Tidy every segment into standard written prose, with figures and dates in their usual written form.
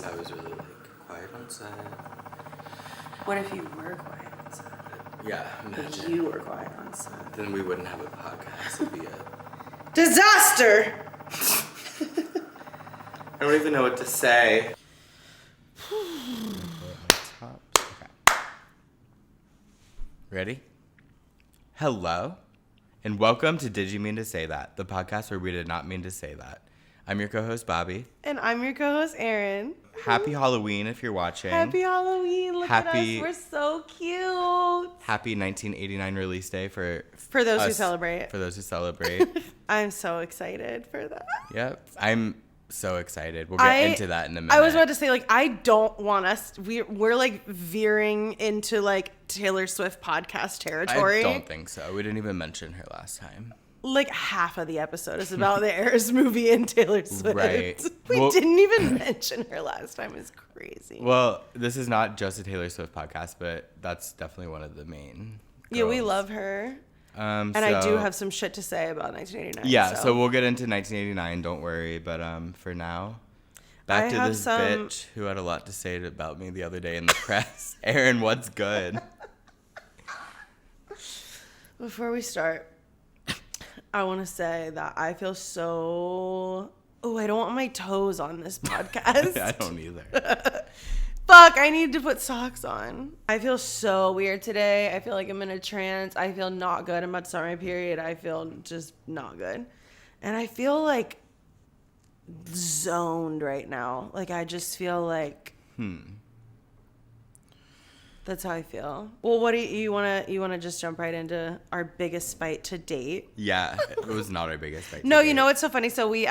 I was really like quiet on set. What if you were quiet on set? Yeah, imagine. If you were quiet on set. Then we wouldn't have a podcast. It'd be a disaster! I don't even know what to say. Okay. Ready? Hello, and welcome to Did You Mean to Say That? The podcast where we did not mean to say that. I'm your co-host, Bobby. And I'm your co-host, Erin. Happy Halloween if you're watching. Happy Halloween. Look at us. We're so cute. Happy 1989 release day for those us, who celebrate. For those who celebrate. I'm so excited for that. Yep. I'm so excited. We'll get into that in a minute. I was about to say, like, I don't want us... We're like, veering into, like, Taylor Swift podcast territory. I don't think so. We didn't even mention her last time. Like, half of the episode is about the Eras movie and Taylor Swift. Right. We didn't even mention her last time. It's crazy. Well, this is not just a Taylor Swift podcast, but that's definitely one of the main girls. Yeah, we love her. And I do have some shit to say about 1989. Yeah, so we'll get into 1989, don't worry. But for now, back to this bitch who had a lot to say about me the other day in the press. Erin, what's good? Before we start, I want to say that I feel so... Oh, I don't want my toes on this podcast. I don't either. Fuck, I need to put socks on. I feel so weird today. I feel like I'm in a trance. I feel not good. I'm about to start my period. I feel just not good. And I feel like zoned right now. Like I just feel like... That's how I feel. Well, what do you want to just jump right into our biggest fight to date? Yeah, it was not our biggest fight. No, you know what's so funny? So we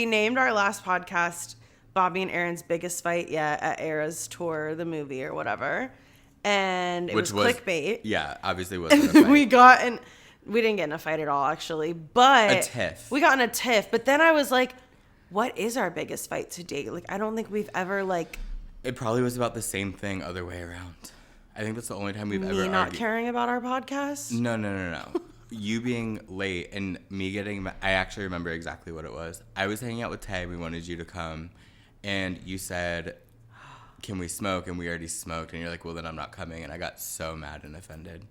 named our last podcast Bobby and Erin's biggest fight yet at Eras Tour, the movie or whatever. And it was clickbait. Yeah, obviously wasn't a fight. We didn't get in a fight at all, actually. But a tiff. We got in a tiff. But then I was like, what is our biggest fight to date? Like, I don't think we've ever like... It probably was about the same thing other way around. I think that's the only time we've ever argued. Me not caring about our podcast? No. You being late and me getting... I actually remember exactly what it was. I was hanging out with Tay. We wanted you to come. And you said, can we smoke? And we already smoked. And you're like, well, then I'm not coming. And I got so mad and offended.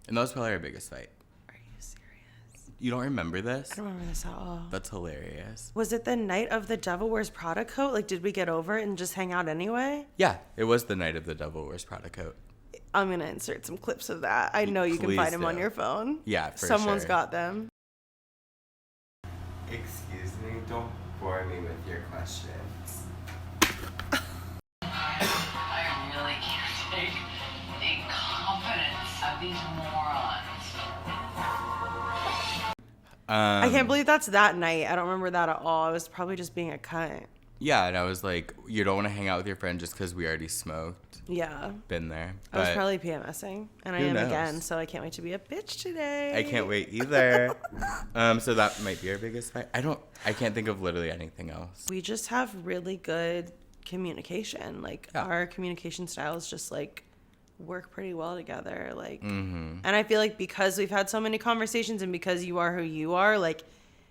And that was probably our biggest fight. Are you serious? You don't remember this? I don't remember this at all. That's hilarious. Was it the night of the Devil Wears Prada coat? Like, did we get over it and just hang out anyway? Yeah, it was the night of the Devil Wears Prada coat. I'm going to insert some clips of that. I know you can find them on your phone. Yeah, for Someone's sure. got them. Excuse me, don't bore me with your questions. I really can't take the incompetence of these morons. I can't believe that's that night. I don't remember that at all. I was probably just being a cunt. Yeah, and I was like, you don't want to hang out with your friend just because we already smoked. Yeah. Been there. I was probably PMSing, and I am knows? again, so I can't wait to be a bitch today. I can't wait either. So that might be our biggest fight. I can't think of literally anything else. We just have really good communication. Like, our communication styles just, like, work pretty well together. Like, and I feel like because we've had so many conversations and because you are who you are, like,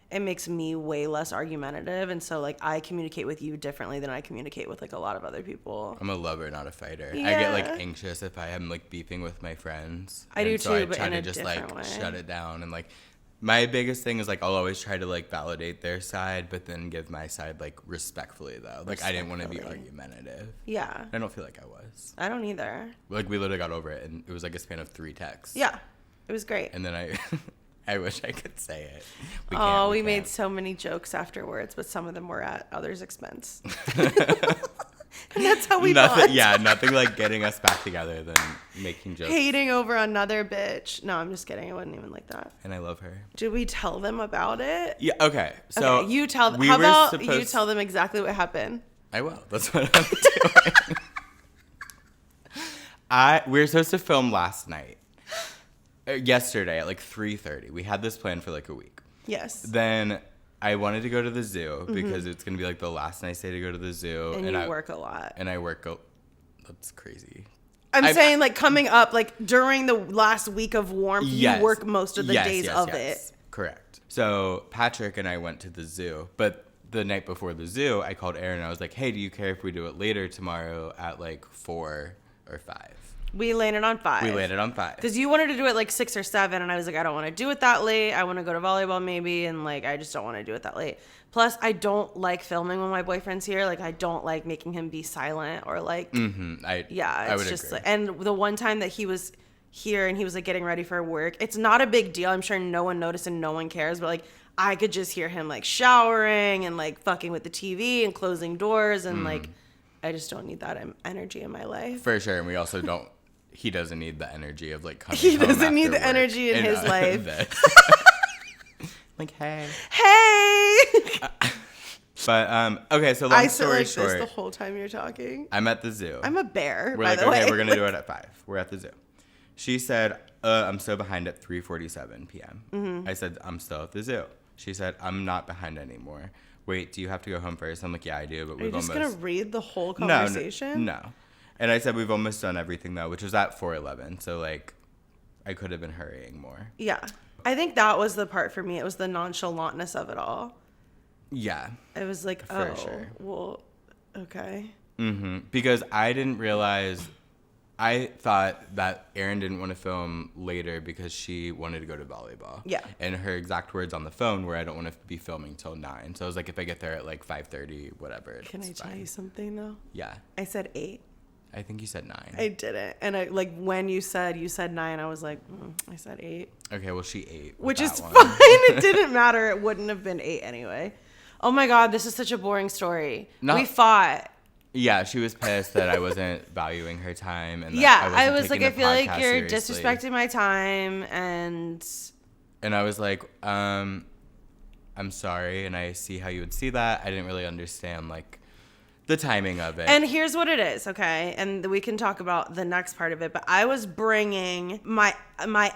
it makes me way less argumentative. And so, like, I communicate with you differently than I communicate with, like, a lot of other people. I'm a lover, not a fighter. Yeah. I get, like, anxious if I am, like, beefing with my friends. I do so too, but I try in to a just, different like, way. shut it down. And, like, my biggest thing is, like, I'll always try to, like, validate their side, but then give my side, like, respectfully, though. Like, I didn't want to be argumentative. Yeah. I don't feel like I was. I don't either. Like, we literally got over it, and it was, like, a span of 3 texts. Yeah. It was great. And then I wish I could say it. We made so many jokes afterwards, but some of them were at others' expense. And that's how we bond. Yeah, nothing like getting us back together than making jokes. Hating over another bitch. No, I'm just kidding. It wasn't even like that. And I love her. Did we tell them about it? Yeah, okay. So okay, you tell them. We How were about you tell them exactly what happened? I will. That's what I'm doing. We were supposed to film last night. Yesterday at like 3:30. We had this plan for like a week. Yes. Then I wanted to go to the zoo because it's going to be like the last nice day to go to the zoo. And you work a lot. And I work that's crazy. I'm saying like coming up, like during the last week of warmth, you work most of the days of it. Correct. So Patrick and I went to the zoo, but the night before the zoo, I called Aaron and I was like, hey, do you care if we do it later tomorrow at like 4 or 5? We landed on 5. We landed on 5. Because you wanted to do it like 6 or 7, and I was like, I don't want to do it that late. I want to go to volleyball maybe, and like I just don't want to do it that late. Plus, I don't like filming when my boyfriend's here. Like, I don't like making him be silent or like. Mm-hmm. I would just agree. like, and the one time that he was here and he was like getting ready for work, it's not a big deal. I'm sure no one noticed and no one cares, but like I could just hear him like showering and like fucking with the TV and closing doors, and like I just don't need that energy in my life. For sure, and we also don't. He doesn't need the energy of like coming He home doesn't need after the work energy in his life. Like, hey. But okay, so long I sit story like short, this the whole time you're talking. I'm at the zoo. I'm a bear. We're by like, the okay, way. we're gonna do it at 5. We're at the zoo. She said, I'm so behind at 3:47 p.m. Mm-hmm. I said, I'm still at the zoo. She said, I'm not behind anymore. Wait, do you have to go home first? I'm like, yeah, I do, but Are you we've just almost. gonna read the whole conversation? No. And I said, we've almost done everything though, which was at 4:11. So like, I could have been hurrying more. Yeah. I think that was the part for me. It was the nonchalantness of it all. Yeah. It was like, For oh, sure. well, okay. Mm-hmm. Because I didn't realize. I thought that Erin didn't want to film later because she wanted to go to volleyball. Yeah. And her exact words on the phone were, I don't want to be filming till 9. So I was like, if I get there at like 5:30, whatever. Can I it's tell fine. you something though? Yeah. I said 8. I think you said 9. I didn't. And I like when you said 9, I was like, I said 8. Okay, well, she ate. with Which that is one. fine. It didn't matter. It wouldn't have been 8 anyway. Oh my God, this is such a boring story. We fought. Yeah, she was pissed that I wasn't valuing her time. And that Yeah, I wasn't was like, taking I the feel like podcast you're seriously. disrespecting my time, and I was like, I'm sorry, and I see how you would see that. I didn't really understand, like, the timing of it. And here's what it is, okay? And we can talk about the next part of it, but I was bringing my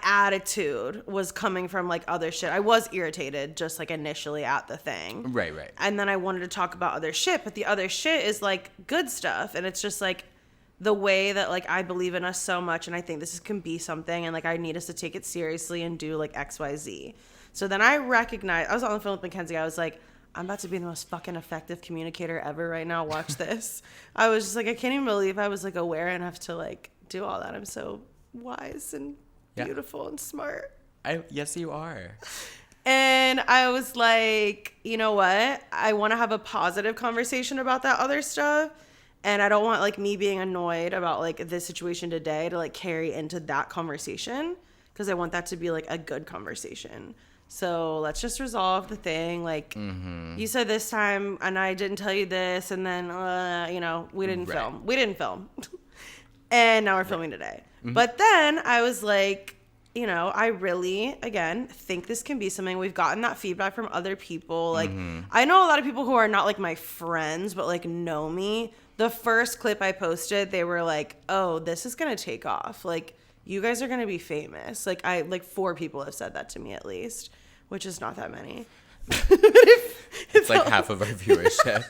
attitude was coming from like other shit. I was irritated just like initially at the thing. Right. And then I wanted to talk about other shit, but the other shit is like good stuff, and it's just like the way that like I believe in us so much, and I think can be something, and like I need us to take it seriously and do like XYZ. So then I recognized, I was on the phone with Mackenzie, I was like, I'm about to be the most fucking effective communicator ever right now. Watch this. I was just like, I can't even believe I was like aware enough to like do all that. I'm so wise and beautiful and smart. Yes, you are. And I was like, you know what? I want to have a positive conversation about that other stuff. And I don't want like me being annoyed about like this situation today to like carry into that conversation, because I want that to be like a good conversation. So let's just resolve the thing. Like, you said this time, and I didn't tell you this, and then, we didn't film. We didn't film. And now we're filming today. But then I was like, I really, again, think this can be something. We've gotten that feedback from other people. Like, I know a lot of people who are not, like, my friends, but, like, know me. The first clip I posted, they were like, oh, this is going to take off. Like, you guys are going to be famous. Like 4 people have said that to me at least, which is not that many. It's like half of our viewership.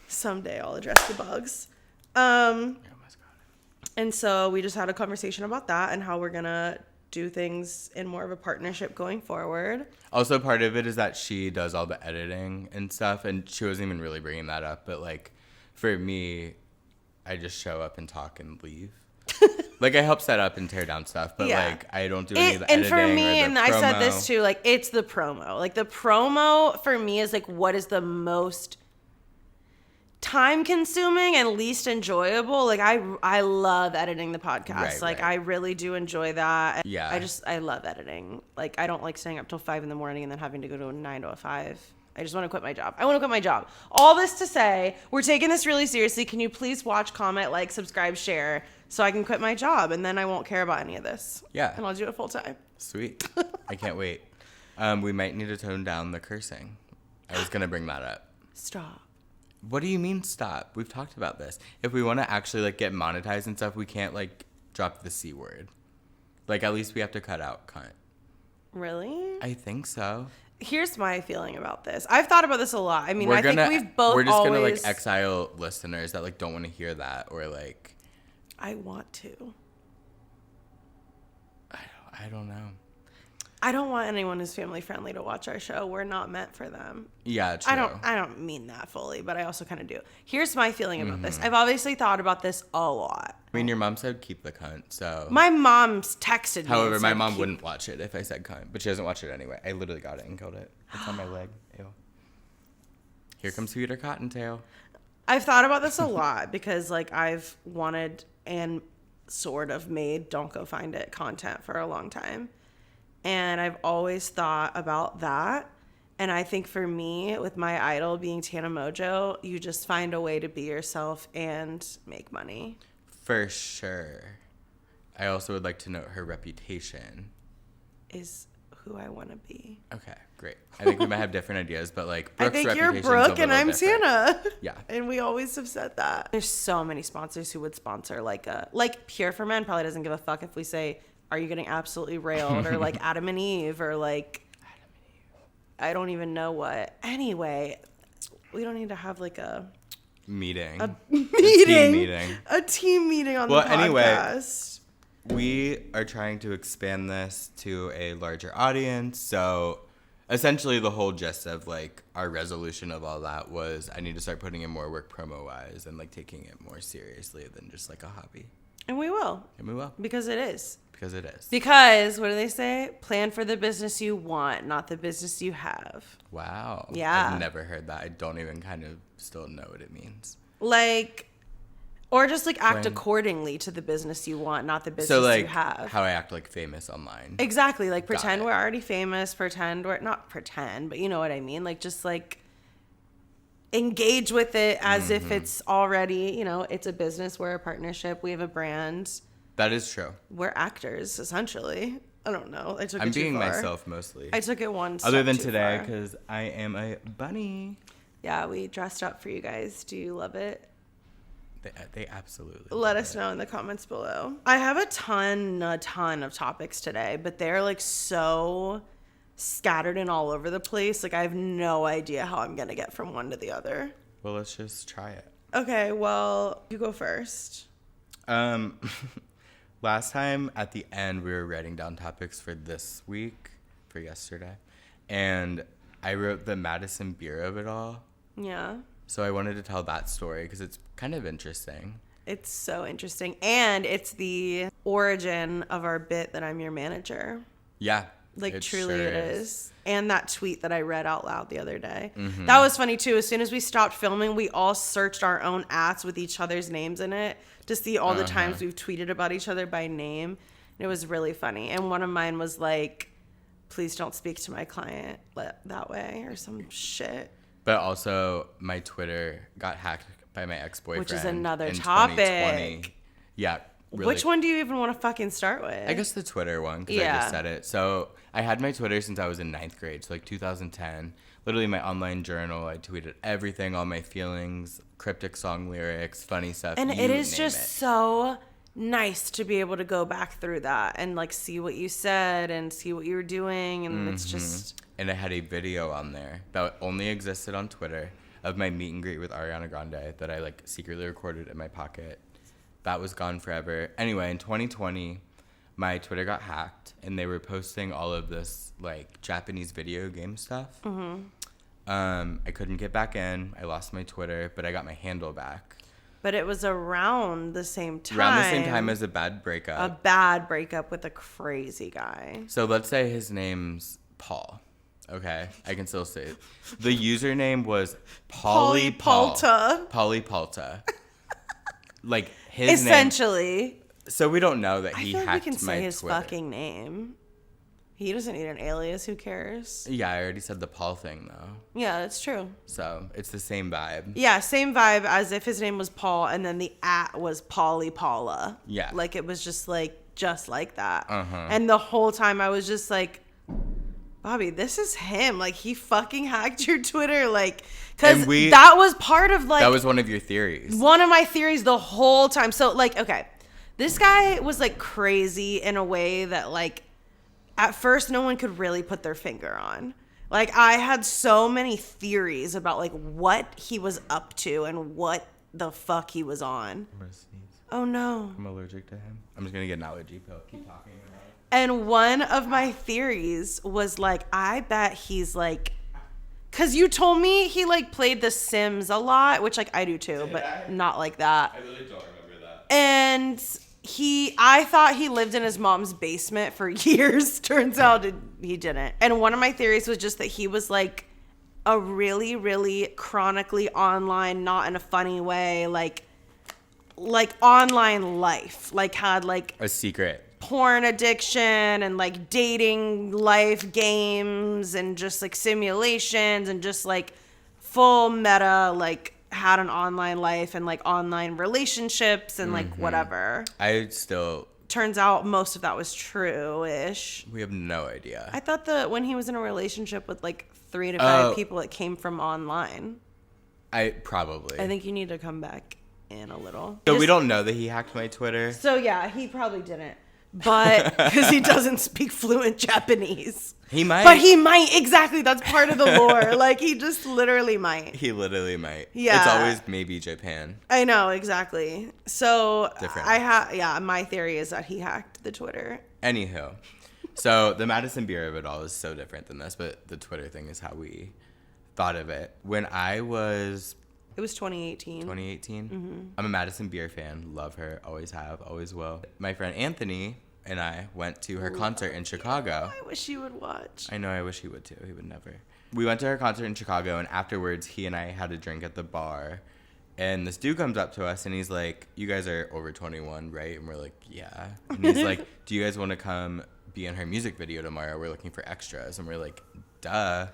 Someday I'll address the bugs. And so we just had a conversation about that and how we're going to do things in more of a partnership going forward. Also, part of it is that she does all the editing and stuff, and she wasn't even really bringing that up. But, like, for me, I just show up and talk and leave. Like, I help set up and tear down stuff, but, like, I don't do any of the editing. And for me, or the and promo. I said this too, like, it's the promo. Like, the promo for me is, like, what is the most time-consuming and least enjoyable. Like, I love editing the podcast. Right. I really do enjoy that. Yeah. I love editing. Like, I don't like staying up till 5 in the morning and then having to go to a 9 to a 5. I just want to quit my job. I want to quit my job. All this to say, we're taking this really seriously. Can you please watch, comment, like, subscribe, share, so I can quit my job, and then I won't care about any of this. Yeah. And I'll do it full time. Sweet. I can't wait. We might need to tone down the cursing. I was going to bring that up. Stop. What do you mean stop? We've talked about this. If we want to actually, like, get monetized and stuff, we can't, like, drop the C word. Like, at least we have to cut out cunt. Really? I think so. Here's my feeling about this. I've thought about this a lot. I mean, I think we've both We're just always... going to, like, exile listeners that, like, don't want to hear that, or, like... I want to. I don't know. I don't want anyone who's family friendly to watch our show. We're not meant for them. Yeah, true. I don't mean that fully, but I also kind of do. Here's my feeling about this. I've obviously thought about this a lot. I mean, your mom said keep the cunt, so. My mom's texted me. However, and my said, mom wouldn't watch it if I said cunt, but she doesn't watch it anyway. I literally got it and killed it. It's on my leg. Ew. Here comes Peter Cottontail. I've thought about this a lot because, like, I've wanted and sort of made Don't Go Find It content for a long time. And I've always thought about that. And I think for me, with my idol being Tana Mojo, you just find a way to be yourself and make money. For sure. I also would like to note her reputation. Is who I want to be. Okay, great. I think we might have different ideas, but like Brooke's I think you're reputation's a Brooke and little I'm different. Tana. Yeah. And we always have said that. There's so many sponsors who would sponsor like Pure for Men probably doesn't give a fuck if we say, are you getting absolutely railed? Or like Adam and Eve or like I don't even know what. Anyway, we don't need to have like a Meeting. A team meeting. A team meeting on the podcast. Anyway, we are trying to expand this to a larger audience. So essentially the whole gist of like our resolution of all that was I need to start putting in more work promo wise and like taking it more seriously than just like a hobby. And we will. And we will. Because it is. Because it is. Because, what do they say? Plan for the business you want, not the business you have. Wow. Yeah. I've never heard that. I don't even kind of still know what it means. Like, or just like act Plan. accordingly to the business you want, not the business So like you have. how I act like famous online. Exactly. Like pretend it. we're already famous, pretend we're not pretend, but you know what I mean? Like just like engage with it as if it's already, you know, it's a business, we're a partnership, we have a brand. That is true. We're actors, essentially. I don't know. I took I'm it too being far. myself mostly. I took it one step Other than too today, far. because I am a bunny. Yeah, we dressed up for you guys. Do you love it? They absolutely. Let love us it. know in the comments below. I have a ton of topics today, but they're like so scattered and all over the place. Like I have no idea how I'm going to get from one to the other. Well, let's just try it. Okay, well, you go first. Last time at the end, we were writing down topics for this week, for yesterday. And I wrote the Madison beer of it all. Yeah. So I wanted to tell that story because it's kind of interesting. It's so interesting. And it's the origin of our bit that I'm your manager. Yeah. Like, it truly sure it is. And that tweet that I read out loud the other day. Mm-hmm. That was funny, too. As soon as we stopped filming, we all searched our own @s with each other's names in it to see all the times we've tweeted about each other by name. And it was really funny. And one of mine was like, please don't speak to my client that way or some shit. But also, my Twitter got hacked by my ex-boyfriend. Which is another in topic. 2020. Yeah. Really. Which one do you even want to fucking start with? I guess the Twitter one, because I Yeah. just said it. So I had my Twitter since I was in 9th grade, so like 2010. Literally my online journal. I tweeted everything, all my feelings, cryptic song lyrics, funny stuff. And you it is name just it. so nice to be able to go back through that and like see what you said and see what you were doing. And it's just... And I had a video on there that only existed on Twitter of my meet and greet with Ariana Grande that I like secretly recorded in my pocket. That was gone forever. Anyway, in 2020, my Twitter got hacked, and they were posting all of this like Japanese video game stuff. Mm-hmm. I couldn't get back in. I lost my Twitter, but I got my handle back. But it was around the same time. Around the same time as a bad breakup. A bad breakup with a crazy guy. So let's say his name's Paul. Okay, I can still say it. The username was Polypalta. Polypalta. Like his Essentially. name. So we don't know that I he feel like we hacked can my say his Twitter. fucking name. He doesn't need an alias. Who cares? Yeah, I already said the Paul thing though. Yeah, that's true. So it's the same vibe. Yeah, same vibe as if his name was Paul and then the @ was Polly Paula. Yeah. Like it was just like that. Uh-huh. And the whole time I was just like, Bobby, this is him. Like he fucking hacked your Twitter. Like, because that was part of like. That was one of your theories. One of my theories the whole time. So like, okay, this guy was like crazy in a way that like, at first no one could really put their finger on. Like I had so many theories about like what he was up to and what the fuck he was on. I'm gonna sneeze. Oh no. I'm allergic to him. I'm just gonna get an allergy pill. Keep talking about it. And one of my theories was like, I bet he's like, because you told me he like played The Sims a lot, which like I do too, but not like that. I really don't remember that. And I thought he lived in his mom's basement for years. Turns out he didn't. And one of my theories was just that he was like a really, really chronically online, not in a funny way, like online life, like had like A secret. porn addiction and like dating life games and just like simulations and just like full meta, like had an online life and like online relationships and like whatever. I still... Turns out most of that was true-ish. We have no idea. I thought that when he was in a relationship with like 3 to 5 people, it came from online. I think you need to come back in a little. So we don't know that he hacked my Twitter. So yeah, he probably didn't. But because he doesn't speak fluent Japanese. He might. But he might. Exactly. That's part of the lore. Like, he just literally might. He literally might. Yeah. It's always maybe Japan. I know, exactly. So Different. my theory is that he hacked the Twitter. Anywho. So the Madison beer of it all is so different than this, but the Twitter thing is how we thought of it. When I was... It was 2018. 2018? Mm-hmm. I'm a Madison Beer fan. Love her. Always have. Always will. My friend Anthony and I went to her concert in Chicago. I wish you would watch. I know. I wish he would too. He would never. We went to her concert in Chicago, and afterwards, he and I had a drink at the bar. And this dude comes up to us, and he's like, "You guys are over 21, right?" And we're like, "Yeah." And he's like, "Do you guys want to come be in her music video tomorrow? We're looking for extras." And we're like, "Duh."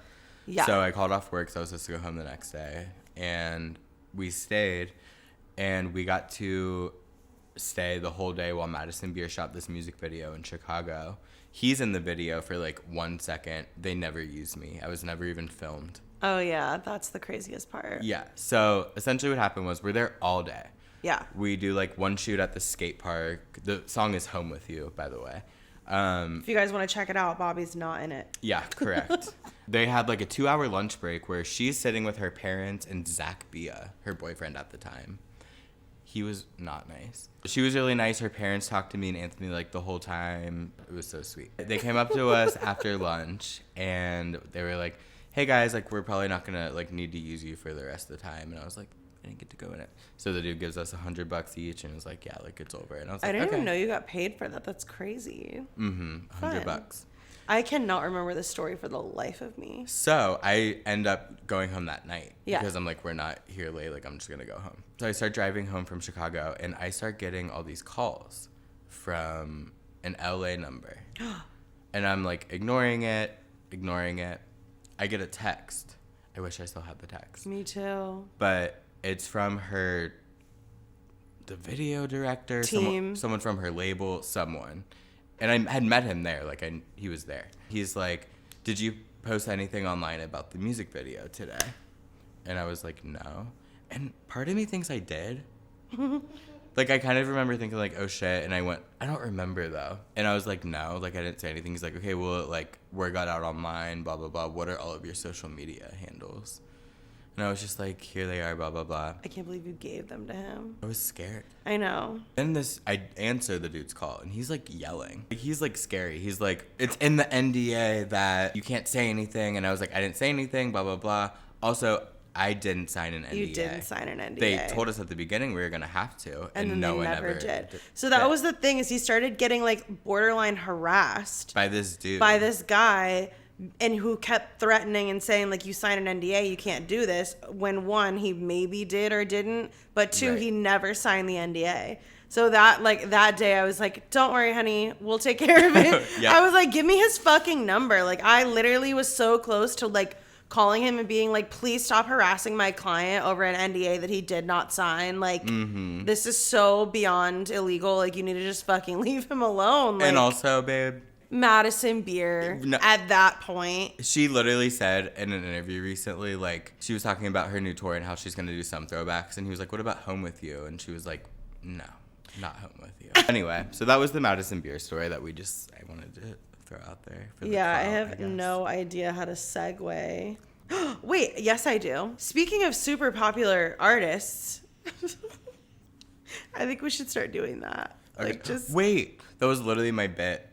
Yeah. So I called off work, so I was supposed to go home the next day. And we stayed, and we got to stay the whole day while Madison Beer shot this music video in Chicago. He's in the video for like 1 second. They never used me. I was never even filmed. Oh, yeah. That's the craziest part. Yeah. So essentially what happened was we're there all day. Yeah. We do like one shoot at the skate park. The song is Home With You, by the way. If you guys want to check it out, Bobby's not in it. Yeah, correct. They had like a 2-hour lunch break where she's sitting with her parents and Zach Bia, her boyfriend at the time. He was not nice. She was really nice. Her parents talked to me and Anthony like the whole time. It was so sweet. They came up to us after lunch and they were like, "Hey guys, like we're probably not gonna like need to use you for the rest of the time." And I was like, I didn't get to go in it. So the dude gives us $100 each and was like, "Yeah, like it's over." And I was like, I didn't okay. even know you got paid for that. That's crazy. $100. I cannot remember the story for the life of me. So I end up going home that night Yeah. because I'm like, we're not here late. Like, I'm just going to go home. So I start driving home from Chicago and I start getting all these calls from an LA number. And I'm like ignoring it. I get a text. I wish I still had the text. Me too. But it's from the video director, Team. someone from her label, someone. And I had met him there, like he was there. He's like, "Did you post anything online about the music video today?" And I was like, "No." And part of me thinks I did. Like, I kind of remember thinking like, "Oh shit," and I went, "I don't remember though." And I was like, "No," like I didn't say anything. He's like, "Okay, well, like word got out online, blah blah blah. What are all of your social media handles?" And I was just like, "Here they are, blah blah blah." I can't believe you gave them to him. I was scared. I know. Then I answer the dude's call, and he's like yelling. He's like scary. He's like, "It's in the NDA that you can't say anything." And I was like, "I didn't say anything, blah blah blah." Also, I didn't sign an NDA. You didn't sign an NDA. They told us at the beginning we were gonna have to, and then no they one never ever did. So that Yeah. was the thing, is he started getting like borderline harassed by this dude. by this guy, and who kept threatening and saying like, "You sign an NDA, you can't do this." When one, he maybe did or didn't, but two, Right. he never signed the NDA. So that day I was like, "Don't worry, honey, we'll take care of it." Yep. I was like, "Give me his fucking number." Like, I literally was so close to like calling him and being like, "Please stop harassing my client over an NDA that he did not sign. Like, this is so beyond illegal. Like, you need to just fucking leave him alone." Like, And also, babe, Madison Beer No. at that point. she literally said in an interview recently, like, she was talking about her new tour and how she's gonna do some throwbacks, and he was like, "What about Home With You?" And she was like, "No, not Home With You." Anyway, so that was the Madison Beer story that I wanted to throw out there. For the Yeah, I clout, have guess. no idea how to segue. Wait, yes, I do. Speaking of super popular artists, I think we should start doing that. Like, just Wait, that was literally my bit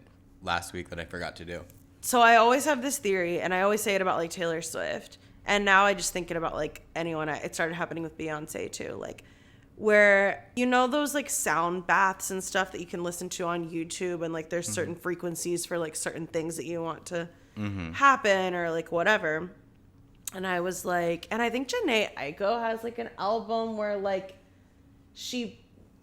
last week that I forgot to do. So I always have this theory, and I always say it about like Taylor Swift, and now I just think it about like anyone. It started happening with Beyonce too, like where those like sound baths and stuff that you can listen to on YouTube, and like there's certain frequencies for like certain things that you want to happen or like whatever. And I was like, and I think Jhené Aiko has like an album where like she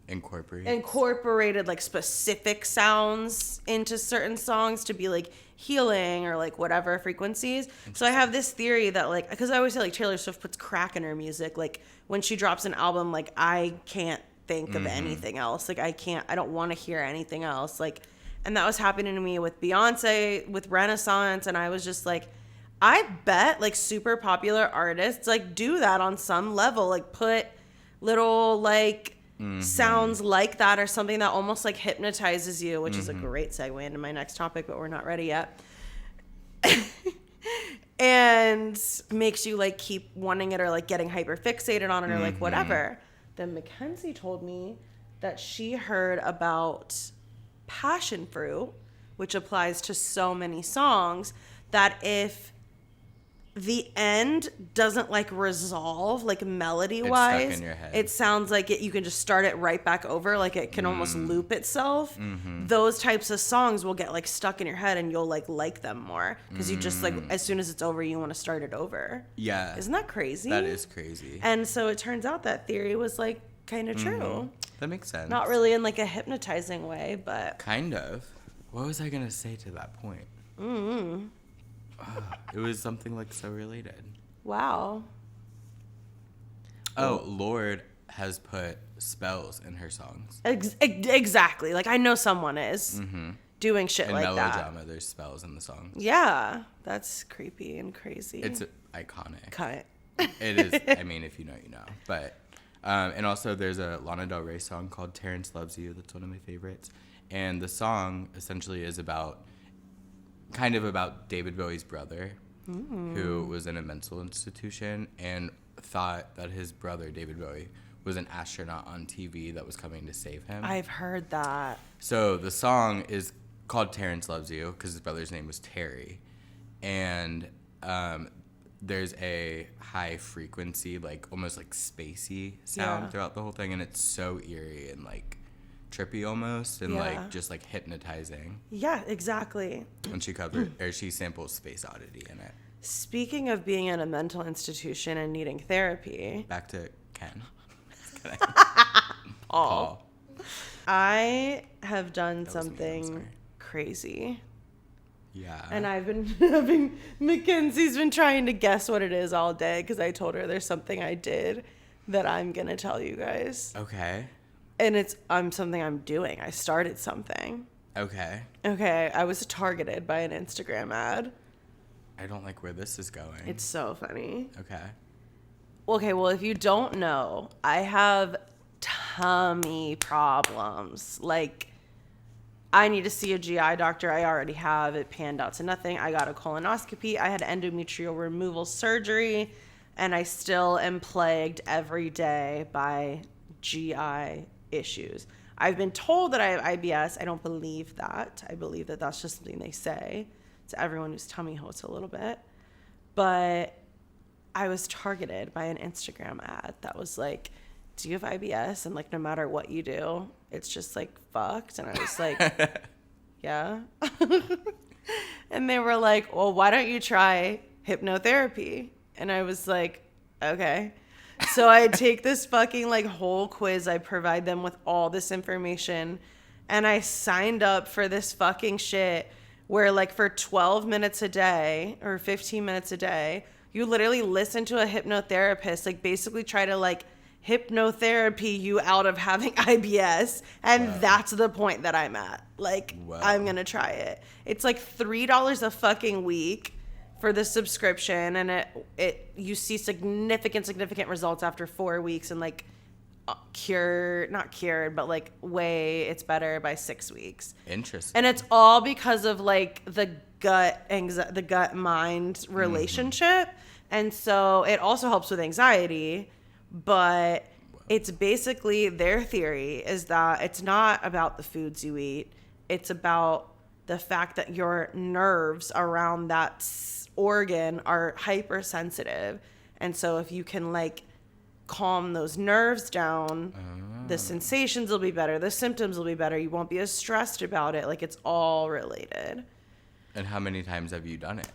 incorporated like specific sounds into certain songs to be like healing or like whatever frequencies. So I have this theory that like, because I always say like Taylor Swift puts crack in her music. Like when she drops an album, like I can't think of anything else. Like I don't want to hear anything else. Like, and that was happening to me with Beyonce, with Renaissance. And I was just like, I bet like super popular artists like do that on some level, like put little like sounds like that or something that almost like hypnotizes you, which is a great segue into my next topic, but we're not ready yet. And makes you like keep wanting it or like getting hyper fixated on it or like whatever. Then Mackenzie told me that she heard about passion fruit, which applies to so many songs, that if the end doesn't like resolve like melody wise, stuck in your head. It sounds like you can just start it right back over, like it can almost loop itself. Those types of songs will get like stuck in your head and you'll like them more because you just like as soon as it's over you want to start it over. Yeah, isn't that crazy? That is crazy. And so it turns out that theory was like kind of true. That makes sense. Not really in like a hypnotizing way, but kind of. What was I gonna say to that point? It was something like so related. Wow. Oh, Lorde has put spells in her songs. Exactly. Like I know someone is doing shit in like that. In Melodrama, there's spells in the songs. Yeah, that's creepy and crazy. It's iconic. Cut. It is. I mean, if you know, you know. But and also there's a Lana Del Rey song called "Terrence Loves You." That's one of my favorites. And the song essentially is about David Bowie's brother, who was in a mental institution and thought that his brother, David Bowie, was an astronaut on TV that was coming to save him. I've heard that. So the song is called Terrence Loves You because his brother's name was Terry. And there's a high frequency, like almost like spacey sound throughout the whole thing. And it's so eerie and like trippy almost and like just like hypnotizing. Yeah, exactly. And she samples Space Oddity in it. Speaking of being in a mental institution and needing therapy, Back to Ken. Paul. I have done something crazy. Yeah. And I've been having Mackenzie's been trying to guess what it is all day because I told her there's something I did that I'm gonna tell you guys. Okay. And it's something I'm doing. I started something. Okay. I was targeted by an Instagram ad. I don't like where this is going. It's so funny. Okay, well, if you don't know, I have tummy problems. Like, I need to see a GI doctor. I already have. It panned out to nothing. I got a colonoscopy. I had endometrial removal surgery. And I still am plagued every day by GI issues. I've been told that I have IBS. I don't believe that. I believe that that's just something they say to everyone whose tummy hurts a little bit. But I was targeted by an Instagram ad that was like, do you have IBS? And like, no matter what you do, it's just like fucked. And I was like, yeah. And they were like, well, why don't you try hypnotherapy? And I was like, okay. So I take this fucking like whole quiz. I provide them with all this information. And I signed up for this fucking shit where like for 12 minutes a day or 15 minutes a day, you literally listen to a hypnotherapist, like basically try to like hypnotherapy you out of having IBS. And that's the point that I'm at. Like, I'm going to try it. It's like $3 a fucking week for the subscription, and you see significant results after 4 weeks, and like not cured, but like it's better by 6 weeks. Interesting. And it's all because of like the gut mind relationship, and so it also helps with anxiety. But it's basically their theory is that it's not about the foods you eat; it's about the fact that your nerves around that organ are hypersensitive. And so if you can like calm those nerves down, the sensations will be better, the symptoms will be better, you won't be as stressed about it. Like, it's all related. And how many times have you done it?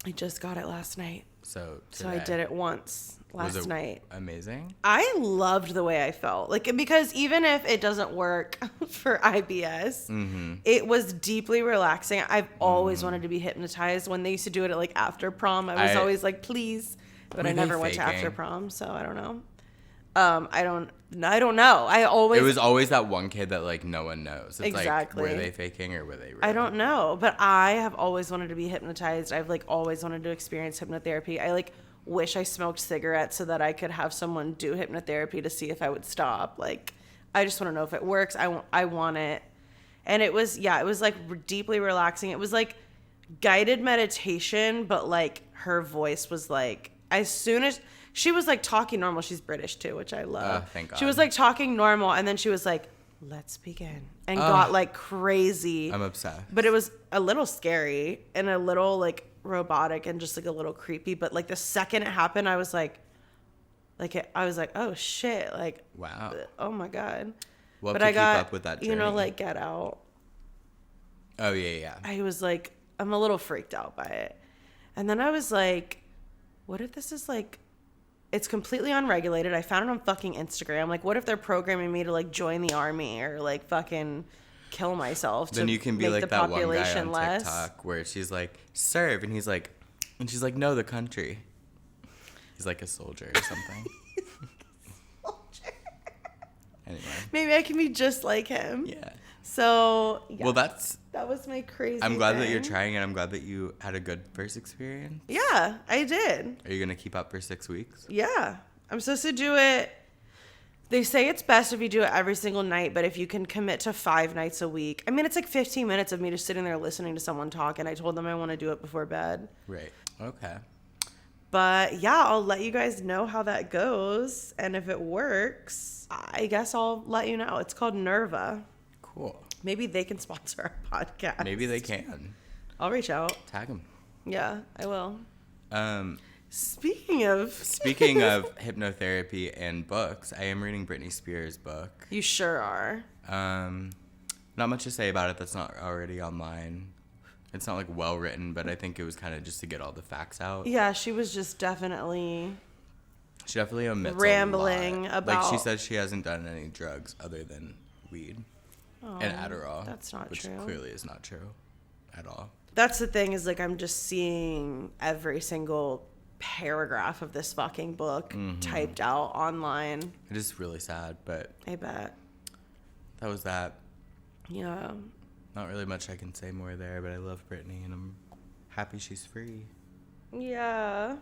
I just got it last night. So I did it once last night. Amazing? I loved the way I felt. Like, because even if it doesn't work for IBS, it was deeply relaxing. I've always wanted to be hypnotized. When they used to do it at like after prom, I was always like, please. But I never went to after prom, so I don't know. I don't know. It was always that one kid that like no one knows. It's exactly. Like, were they faking or were they real? I don't know, but I have always wanted to be hypnotized. I've like always wanted to experience hypnotherapy. I like wish I smoked cigarettes so that I could have someone do hypnotherapy to see if I would stop. Like, I just want to know if it works. I want it. And it was like deeply relaxing. It was like guided meditation, but like her voice was like, as soon as she was like talking normal, she's British too, which I love. Thank God. She was like talking normal, and then she was like, let's begin, and got like crazy. I'm obsessed. But it was a little scary and a little like robotic and just like a little creepy. But like the second it happened, I was like, oh shit, like, wow, oh my God. Well, but to I keep got, up with that journey. like Get Out. Oh yeah. I was like, I'm a little freaked out by it. And then I was like, what if this is like, it's completely unregulated. I found it on fucking Instagram. Like, what if they're programming me to like join the army or like fucking kill myself to then you can be make like the that one guy population on less? TikTok where she's like, serve, and he's like, and she's like, no, the country. He's like a soldier or something. Anyway. Maybe I can be just like him. Yeah. So yeah. Well, that was my crazy. I'm glad that thing. you're trying it. I'm glad that you had a good first experience. Yeah, I did. Are you gonna keep up for 6 weeks? Yeah, I'm supposed to do it. They say it's best if you do it every single night, but if you can commit to 5 nights a week. I mean, it's like 15 minutes of me just sitting there listening to someone talk, and I told them I want to do it before bed. Right. Okay. But yeah, I'll let you guys know how that goes, and if it works, I guess I'll let you know. It's called Nerva. Cool. Maybe they can sponsor our podcast. Maybe they can. I'll reach out. Tag them. Yeah, I will. Speaking of hypnotherapy and books, I am reading Britney Spears' book. You sure are. Not much to say about it that's not already online. It's not like well written, but I think it was kind of just to get all the facts out. Yeah, she was just definitely omits rambling a lot. about. Like, she said she hasn't done any drugs other than weed and Adderall. That's not which true. Which clearly is not true at all. That's the thing, is like I'm just seeing every single paragraph of this fucking book typed out online. It is really sad, but I bet. That was that. Yeah. Not really much I can say more there, but I love Britney and I'm happy she's free. Yeah.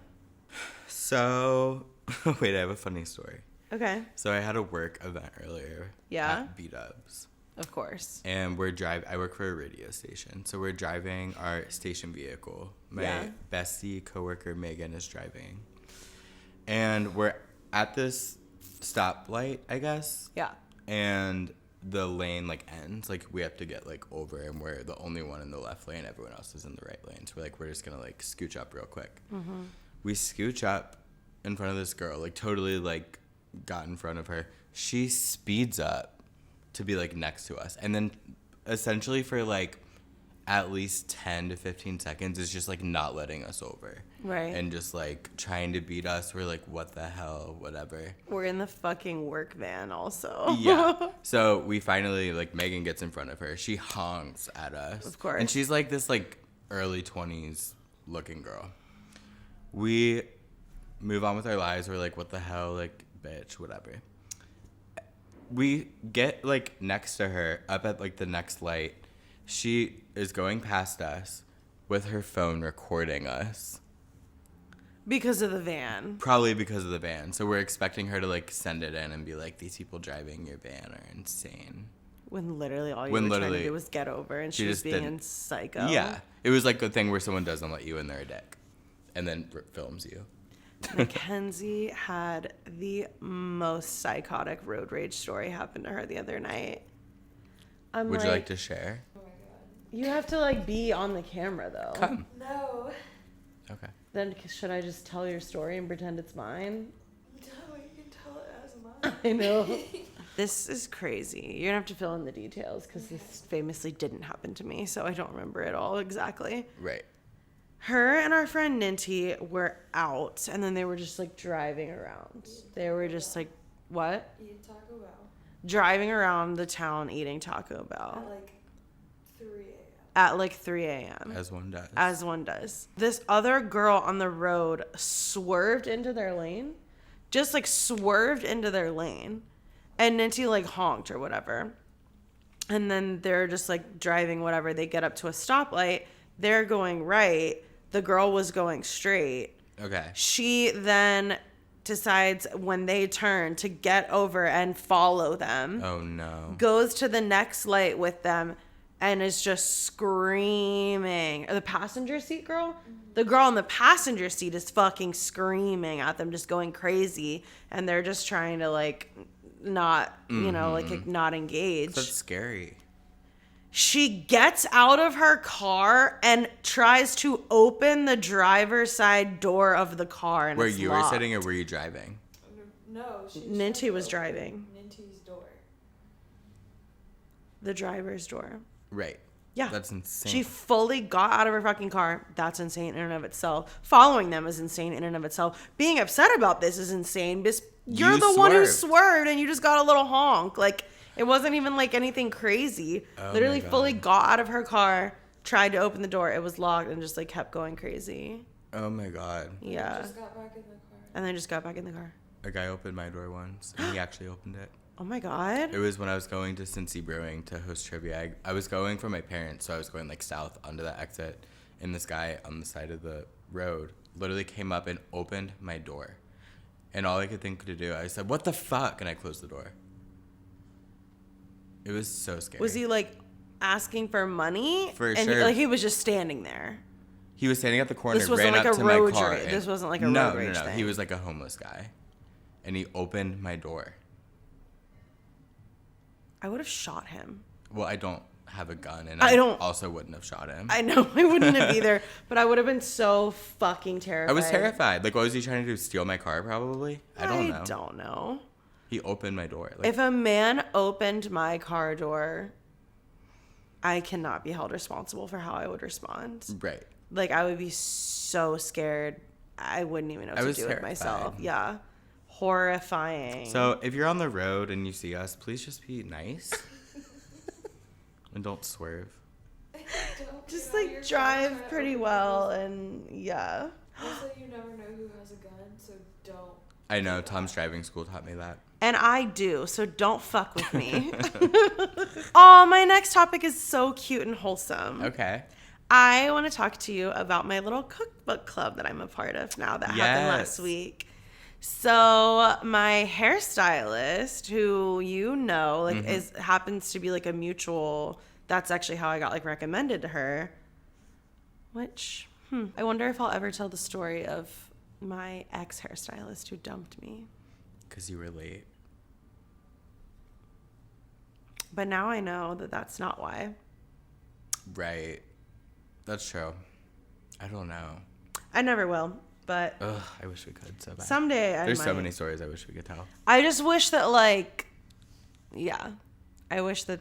So, wait, I have a funny story. Okay. So I had a work event earlier. Yeah. At B-Dubs. Of course. And I work for a radio station. So we're driving our station vehicle. My bestie coworker Megan is driving. And we're at this stoplight, I guess. Yeah. And the lane like ends. Like, we have to get like over, and we're the only one in the left lane. Everyone else is in the right lane. So we're just gonna like scooch up real quick. Mm-hmm. We scooch up in front of this girl, like totally like got in front of her. She speeds up to be like next to us, and then essentially for like at least 10 to 15 seconds is just like not letting us over. Right. And just like trying to beat us. We're like, what the hell, whatever. We're in the fucking work van also. Yeah. So we finally, like, Megan gets in front of her. She honks at us. Of course. And she's like this like early 20s looking girl. We move on with our lives. We're like, what the hell, like, bitch, whatever. We get like next to her, up at like the next light. She is going past us with her phone recording us. Because of the van. Probably because of the van. So we're expecting her to like send it in and be like, these people driving your van are insane. When literally all you were trying to do was get over, and she was being in psycho. Yeah. It was like the thing where someone doesn't let you in their dick and then films you. Mackenzie had the most psychotic road rage story happen to her the other night. Would you like to share? You have to like be on the camera though. Come. No. Okay. Then should I just tell your story and pretend it's mine? No, you can tell it as mine. I know. This is crazy. You're gonna have to fill in the details because this famously didn't happen to me, so I don't remember it all exactly. Right. Her and our friend Ninty were out, and then they were just like driving around. They were just like, what? Eat Taco Bell Driving around the town eating Taco at Bell like 3 a.m. at like 3 a.m. As one does. As one does. This other girl on the road swerved into their lane. Just like swerved into their lane. And Ninty like honked or whatever. And then they're just like driving whatever. They get up to a stoplight. They're going right. The girl was going straight. Okay. She then decides when they turn to get over and follow them. Oh no. Goes to the next light with them and is just screaming. The passenger seat girl? The girl in the passenger seat is fucking screaming at them, just going crazy. And they're just trying to like not, you know, like not engage. That's scary. She gets out of her car and tries to open the driver's side door of the car. And Where it's you locked. were sitting or were you driving? No, she Ninty was driving. Ninty's door. The driver's door. Right. Yeah. That's insane. She fully got out of her fucking car. That's insane in and of itself. Following them is insane in and of itself. Being upset about this is insane because you're You the one who swerved. swerved and you just got a little honk. Like, it wasn't even like anything crazy. Oh Literally my God. fully got out of her car, tried to open the door. It was locked and just like kept going crazy. Oh my god. Yeah. Just got back in the car. And then just got back in the car. A guy opened my door once and he actually opened it. Oh my God. It was when I was going to Cincy Brewing to host trivia. I was going for my parents, so I was going like south onto the exit, and this guy on the side of the road literally came up and opened my door. And all I could think to do, I said, "What the fuck?" and I closed the door. It was so scary. Was he like asking for money? For and sure. Like he was just standing there. He was standing at the corner, This wasn't ran like up a to my road car. rage- and- this wasn't like a no, road rage No, thing. He was like a homeless guy, and he opened my door. I would have shot him. Well, I don't have a gun, and I I don't- also wouldn't have shot him. I know I wouldn't have either, but I would have been so fucking terrified. I was terrified. Like, what was he trying to do? Steal my car, probably? I don't know. I don't know. He opened my door. Like, If a man opened my car door, I cannot be held responsible for how I would respond. right. Like, I would be so scared. I wouldn't even know what I to was do with myself. terrified. Yeah. Horrifying. So, if you're on the road and you see us, please just be nice. And don't swerve. just You know, you're like trying to drive pretty open well people's- and yeah. Also, you never know who has a gun, so don't. I know, Tom's driving school taught me that. And I do, so don't fuck with me. Oh, my next topic is so cute and wholesome. Okay. I want to talk to you about my little cookbook club that I'm a part of now that happened last Yes. week. So my hairstylist, who you know, like is happens to be like a mutual. That's actually how I got like recommended to her. Which I wonder if I'll ever tell the story of my ex hairstylist who dumped me. Because you were late. But now I know that that's not why. Right. That's true. I don't know. I never will. But Ugh, I wish we could so bad. someday I There's might. so many stories I wish we could tell. I just wish that, like, yeah, I wish that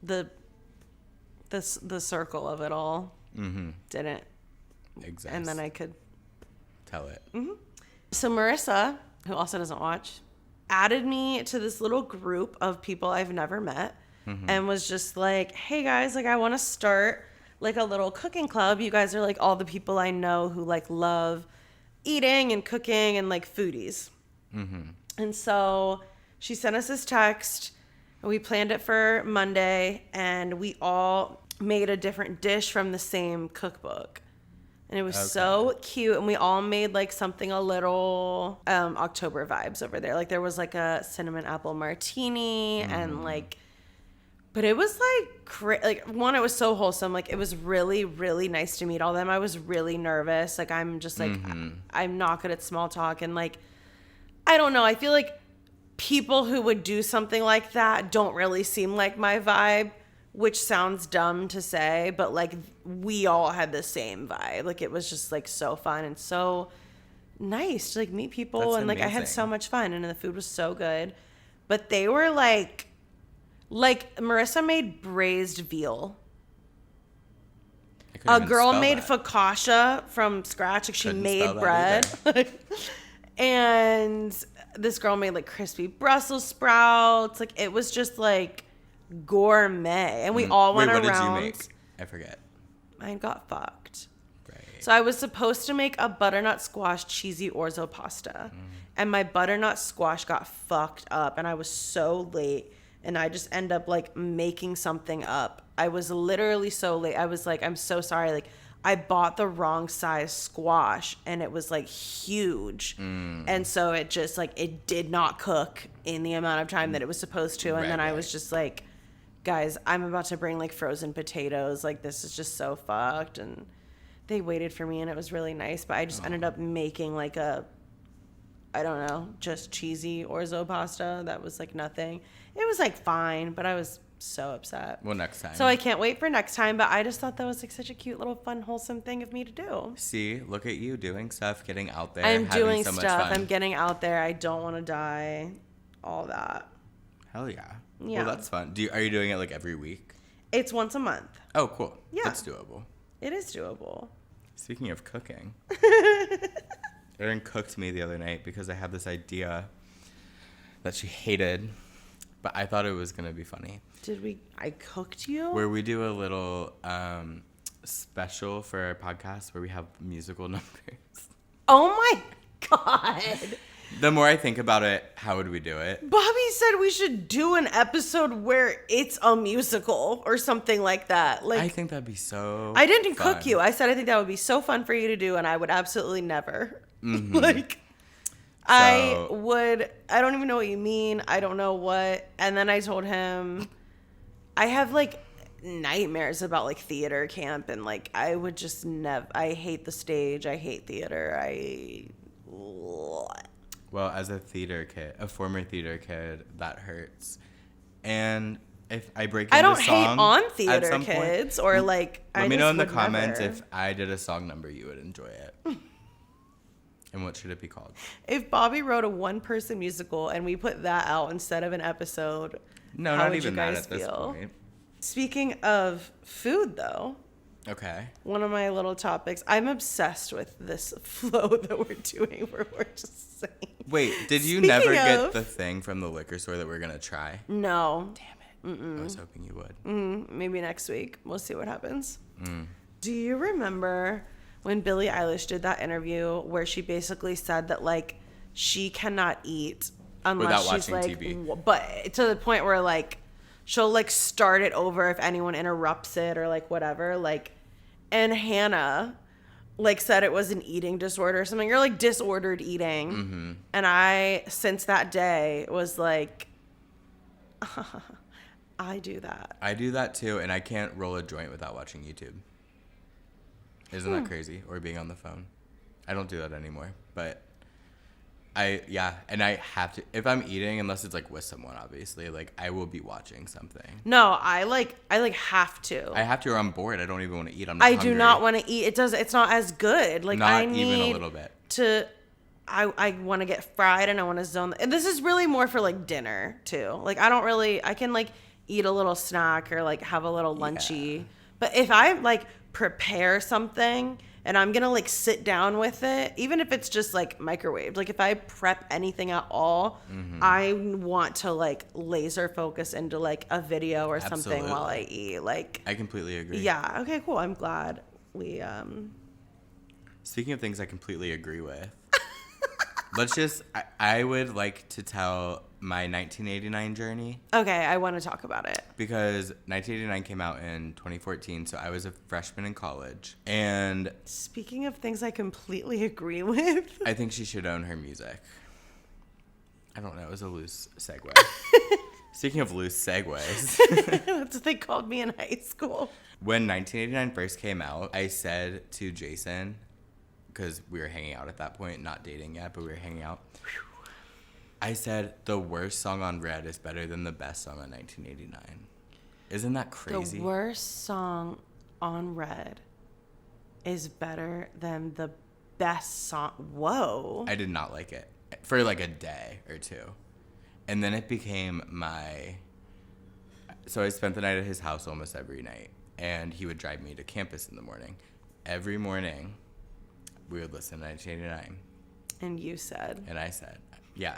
the circle of it all didn't, Exist. and then I could. Tell it. So Marissa, who also doesn't watch, added me to this little group of people I've never met, and was just like, "Hey guys, like I want to start like a little cooking club. You guys are like all the people I know who like love eating and cooking and like foodies." And so she sent us this text. And we planned it for Monday, and we all made a different dish from the same cookbook. And it was so cute. And we all made like something a little October vibes over there. Like there was like a cinnamon apple martini and like, but it was like, like one, it was so wholesome. Like it was really, really nice to meet all them. I was really nervous. Like I'm just like, I'm not good at small talk. And like, I don't know. I feel like people who would do something like that don't really seem like my vibe, which sounds dumb to say, but like we all had the same vibe. Like it was just like so fun and so nice to like meet people. That's and like I had amazing. so much fun and the food was so good. But they were like Marissa made braised veal. I couldn't A even girl spell made that. focaccia from scratch. Like she Couldn't made spell that bread. And this girl made like crispy Brussels sprouts. Like it was just like gourmet. And we all went Wait, what around. did you make? I forget. I got fucked. Right. So I was supposed to make a butternut squash cheesy orzo pasta. And my butternut squash got fucked up and I was so late and I just end up like making something up. I was literally so late. I was like, I'm so sorry. Like I bought the wrong size squash and it was like huge. And so it just like, it did not cook in the amount of time that it was supposed to. And then I was just like, guys, I'm about to bring like frozen potatoes. Like this is just so fucked. And they waited for me and it was really nice. But I just ended up making like a, I don't know, just cheesy orzo pasta. That was like nothing. It was like fine, but I was so upset. Well, next time. So I can't wait for next time, but I just thought that was like such a cute little fun, wholesome thing of me to do. See, look at you doing stuff, getting out there. I'm having doing so much stuff. fun. I'm getting out there. I don't want to die. All that. Hell yeah. Yeah. Well, that's fun. Are you doing it like every week? It's once a month. Oh, cool. Yeah. That's doable. It is doable. Speaking of cooking, Erin cooked me the other night because I had this idea that she hated, but I thought it was going to be funny. I cooked you? Where we do a little special for our podcast where we have musical numbers. Oh my God. The more I think about it, how would we do it? Bobby said we should do an episode where it's a musical or something like that. Like I think that'd be so I didn't fun. cook you. I said I think that would be so fun for you to do, and I would absolutely never. Like, I don't even know what you mean. I don't know what. And then I told him, I have like nightmares about like theater camp, and like I would just never. I hate the stage. I hate theater. Well, as a former theater kid, that hurts. And if I break into I don't song hate on at theater some point, kids or like. let I me just know in the would comments never. if I did a song number, you would enjoy it. And what should it be called? If Bobby wrote a one-person musical and we put that out instead of an episode, No, how not would even you that guys at this feel? point. Speaking of food, though, Okay. one of my little topics, I'm obsessed with this flow that we're doing where we're just saying. Wait, did you Speaking never get of- the thing from the liquor store that we're going to try? No. Damn it. I was hoping you would. Maybe next week. We'll see what happens. Mm. Do you remember when Billie Eilish did that interview where she basically said that, like, she cannot eat unless Without she's, watching like, TV. but to the point where, like, she'll, like, start it over if anyone interrupts it or, like, whatever. Like, and Hannah, like, said it was an eating disorder or something. You're, like, disordered eating. Mm-hmm. And I, since that day, was like, I do that. I do that too, and I can't roll a joint without watching YouTube. Isn't that crazy? Or being on the phone. I don't do that anymore. But and I have to, if I'm eating, unless it's like with someone, obviously, like I will be watching something. No, I have to. I have to, or I'm bored. I don't even want to eat. I'm not I hungry. do not want to eat. It's not as good. Like Not I even need a little bit. to. I want to get fried and I want to zone. And this is really more for like dinner too. Like I can like eat a little snack or like have a little lunchy. Yeah. But if I like prepare something and I'm gonna like sit down with it, even if it's just like microwaved, like if I prep anything at all, I want to like laser focus into like a video or something while I eat. Like I completely agree. yeah, okay, cool. I'm glad we Speaking of things I completely agree with, let's just, I would like to tell my 1989 journey. okay, I want to talk about it. Because 1989 came out in 2014, so I was a freshman in college. And Speaking of things I completely agree with. I think she should own her music. I don't know, it was a loose segue. Speaking of loose segues, That's what they called me in high school. when 1989 first came out, I said to Jason, because we were hanging out at that point, not dating yet, but we were hanging out. I said the worst song on Red is better than the best song on 1989. Isn't that crazy? The worst song on Red is better than the best song. Whoa. I did not like it for like a day or two. And then it became my... So I spent the night at his house almost every night. And he would drive me to campus in the morning. Every morning, we would listen to 1989. And you said. And I said, yeah.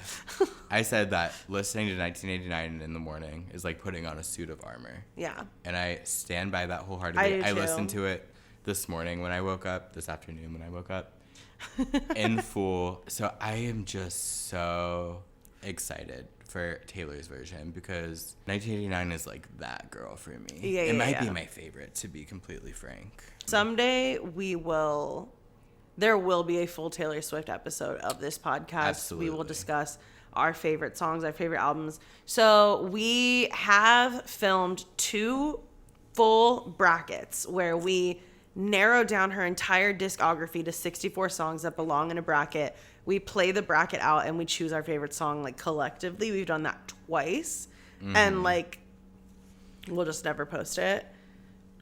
I said that listening to 1989 in the morning is like putting on a suit of armor. Yeah. And I stand by that wholeheartedly. I do too. Listened to it this morning when I woke up, this afternoon when I woke up, in full. So I am just so excited for Taylor's version because 1989 is like that girl for me. It might be my favorite, to be completely frank. Someday there will be a full Taylor Swift episode of this podcast. Absolutely. We will discuss our favorite songs, our favorite albums. So we have filmed 2 full brackets where we narrow down her entire discography to 64 songs that belong in a bracket. We play the bracket out and we choose our favorite song like collectively. We've done that twice. And like we'll just never post it.